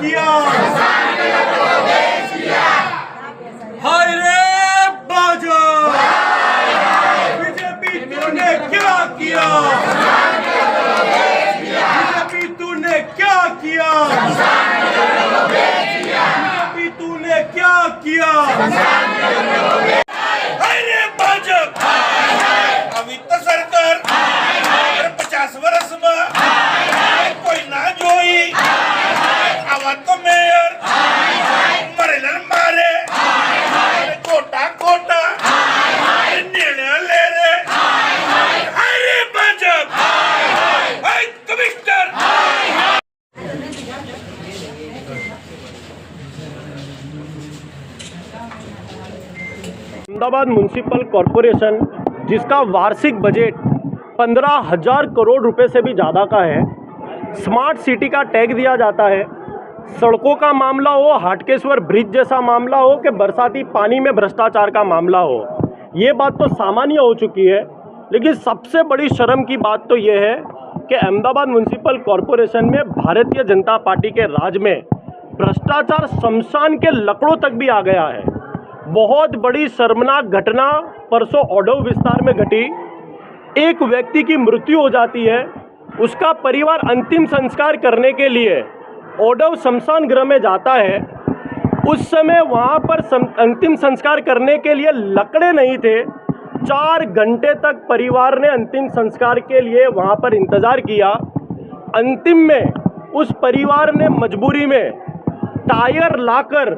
किया? हाय रे भाजपा, बीजेपी तूने क्या किया? बीजेपी तूने क्या किया? बीजेपी तूने क्या किया? हाय रे भाजपा, अमित सरकार 50 वर्ष में कोई ना जोई आवा तो मेयर मरेलन मारे कोटा कोटा निर्णय ले रे। हाय रे भाजपा, हाय कमिश्नर। अहमदाबाद म्युनिसिपल कॉरपोरेशन, जिसका वार्षिक बजट 15,000 करोड़ रुपए से भी ज़्यादा का है, स्मार्ट सिटी का टैग दिया जाता है। सड़कों का मामला हो, हाटकेश्वर ब्रिज जैसा मामला हो, कि बरसाती पानी में भ्रष्टाचार का मामला हो, ये बात तो सामान्य हो चुकी है। लेकिन सबसे बड़ी शर्म की बात तो ये है कि अहमदाबाद म्युनिसिपल कॉरपोरेशन में भारतीय जनता पार्टी के राज में भ्रष्टाचार शमशान के लकड़ों तक भी आ गया है। बहुत बड़ी शर्मनाक घटना परसों ओडव विस्तार में घटी। एक व्यक्ति की मृत्यु हो जाती है, उसका परिवार अंतिम संस्कार करने के लिए ओडव शमशान गृह में जाता है। उस समय वहाँ पर अंतिम संस्कार करने के लिए लकड़े नहीं थे। 4 घंटे तक परिवार ने अंतिम संस्कार के लिए वहाँ पर इंतज़ार किया। अंतिम में उस परिवार ने मजबूरी में टायर लाकर,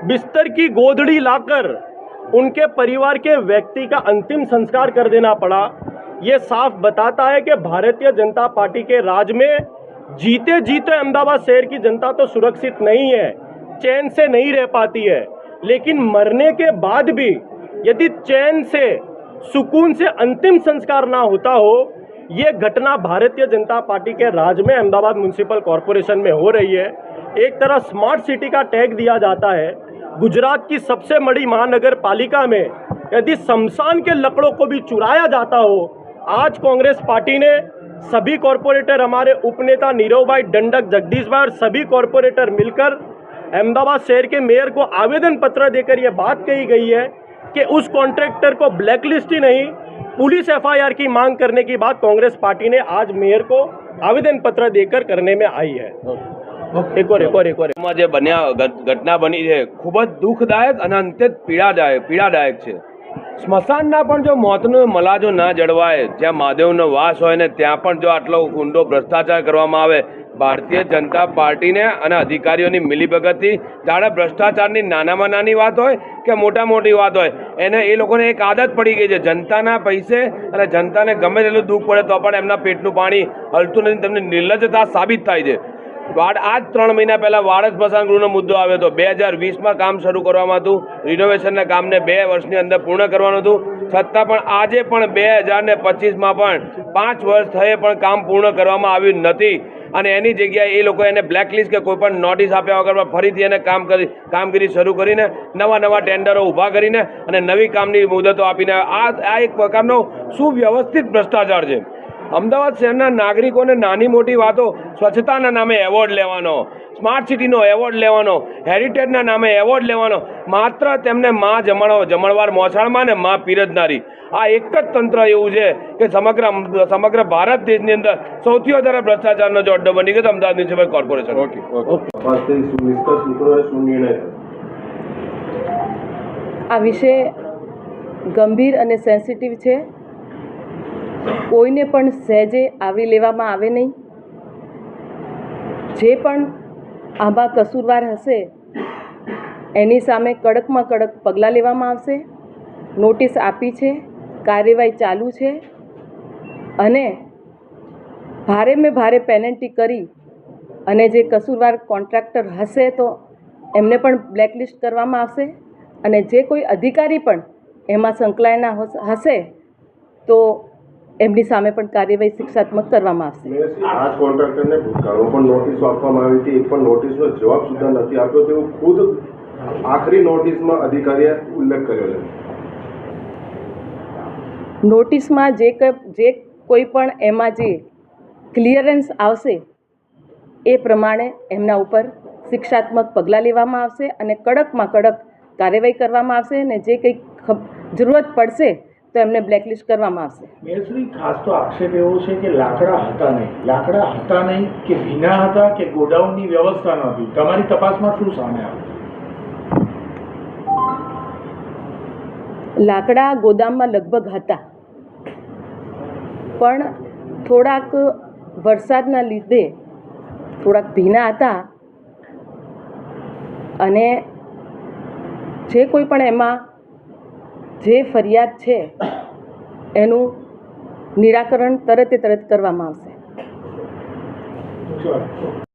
बिस्तर की गोदड़ी लाकर उनके परिवार के व्यक्ति का अंतिम संस्कार कर देना पड़ा। ये साफ बताता है कि भारतीय जनता पार्टी के राज में जीते जीते अहमदाबाद शहर की जनता तो सुरक्षित नहीं है, चैन से नहीं रह पाती है। लेकिन मरने के बाद भी यदि चैन से, सुकून से अंतिम संस्कार ना होता हो, ये घटना भारतीय जनता पार्टी के राज में अहमदाबाद म्युनिसिपल कॉरपोरेशन में हो रही है। एक तरह स्मार्ट सिटी का टैग दिया जाता है। गुजरात की सबसे बड़ी महानगर पालिका में यदि शमशान के लकड़ों को भी चुराया जाता हो, आज कांग्रेस पार्टी ने सभी कॉरपोरेटर, हमारे उपनेता नीरव भाई डंडक, जगदीश भाई और सभी कॉरपोरेटर मिलकर अहमदाबाद शहर के मेयर को आवेदन पत्र देकर यह बात कही गई है कि उस कॉन्ट्रैक्टर को ब्लैकलिस्ट ही नहीं, पुलिस FIR की मांग करने की बात कांग्रेस पार्टी ने आज मेयर को आवेदन पत्र देकर करने में आई है। एक और જે ઘટના બની છે ખૂબ જ દુઃખદાયક અને અંતે પીડાદાયક છે। સ્મશાનના પણ જો મોતનો મલાજો ના જળવાય, જ્યાં મહાદેવનો વાસ હોય ને ત્યાં પણ જો આટલો ઊંડો ભ્રષ્ટાચાર કરવામાં આવે, ભારતીય જનતા પાર્ટીને અને અધિકારીઓની મિલીભગતથી જાણે ભ્રષ્ટાચારની નાનામાં નાની વાત હોય કે મોટી વાત હોય, એને એ લોકોને એક આદત પડી ગઈ છે। જનતાના પૈસે અને જનતાને ગમે તેટલું દુઃખ પડે તો પણ એમના પેટનું પાણી હલતું નથી, તેમની નિર્લજ્જતા સાબિત થાય છે। આજ 3 મહિના પહેલાં વાડજ સ્મશાન ગૃહનો મુદ્દો આવ્યો હતો। 2020માં કામ શરૂ કરવામાં હતું, રિનોવેશનના કામને 2 વર્ષની અંદર પૂર્ણ કરવાનું હતું, છતાં પણ આજે પણ 2025માં પણ 5 વર્ષ થયે પણ કામ પૂર્ણ કરવામાં આવ્યું નથી। અને એની જગ્યાએ એ લોકો એને બ્લેકલિસ્ટ કે કોઈ પણ નોટિસ આપ્યા વગર ફરીથી એને કામગીરી શરૂ કરીને નવા ટેન્ડરો ઊભા કરીને અને નવી કામની મુદતો આપીને આ એક પ્રકારનો સુવ્યવસ્થિત ભ્રષ્ટાચાર છે। અમદાવાદ શહેરના નાગરિકોને નાની મોટી વાતો, સ્વચ્છતાના નામે એવોર્ડ લેવાનો, સ્માર્ટ સિટીનો એવોર્ડ લેવાનો, હેરિટેજના નામે એવોર્ડ લેવાનો, માત્ર તેમને માં જમણવાર મોસાળમાં ને માં પીરજનારી, આ એક જ તંત્ર એવું છે કે સમગ્ર ભારત દેશની અંદર સૌથી વધારે ભ્રષ્ટાચારનો જો અડ્ડો બની ગયો અમદાવાદ મ્યુનિસિપલ કોર્પોરેશન। આ વિષય ગંભીર અને સેન્સિટિવ છે। કોઈને પણ સહેજે આવરી લેવામાં આવે નહીં। જે પણ આમાં કસૂરવાર હશે એની સામે કડકમાં કડક પગલાં લેવામાં આવશે। નોટિસ આપી છે, કાર્યવાહી ચાલુ છે અને ભારેમાં ભારે પેનલ્ટી કરી અને જે કસૂરવાર કોન્ટ્રાક્ટર હશે તો એમને પણ બ્લેકલિસ્ટ કરવામાં આવશે અને જે કોઈ અધિકારી પણ એમાં સંકળાયેલા હશે તો એમની સામે પણ કાર્યવાહી શિક્ષાત્મક કરવામાં આવશે। આ કોન્ટ્રાક્ટરને ભૂતકાળમાં પણ નોટિસો આપવામાં આવી હતી, એક પણ નોટિસનો જવાબ સુદ્ધા નથી આપ્યો, તેવું ખુદ આખરી નોટિસમાં અધિકારીએ ઉલ્લેખ કર્યો છે। નોટિસમાં જે કોઈ પણ એમાં જે ક્લિયરન્સ આવશે એ પ્રમાણે એમના ઉપર શિક્ષાત્મક પગલાં લેવામાં આવશે અને કડકમાં કડક કાર્યવાહી કરવામાં આવશે અને જે કંઈક જરૂરત પડશે તો એમને બ્લેકલિસ્ટ કરવામાં આવશે. મેયરશ્રી, ખાસ તો આક્ષેપ એવો છે કે લાકડા હતા નહીં કે ભીના હતા કે ગોડાઉનની વ્યવસ્થા નહોતી. તમારી તપાસમાં શું સામે આવ્યું? લાકડા ગોદામમાં લગભગ હતા, પણ થોડાક વરસાદના લીધે થોડાક ભીના હતા અને જે કોઈ પણ એમાં જે ફરિયાદ છે એનું નિરાકરણ તરત કરવામાં આવશે.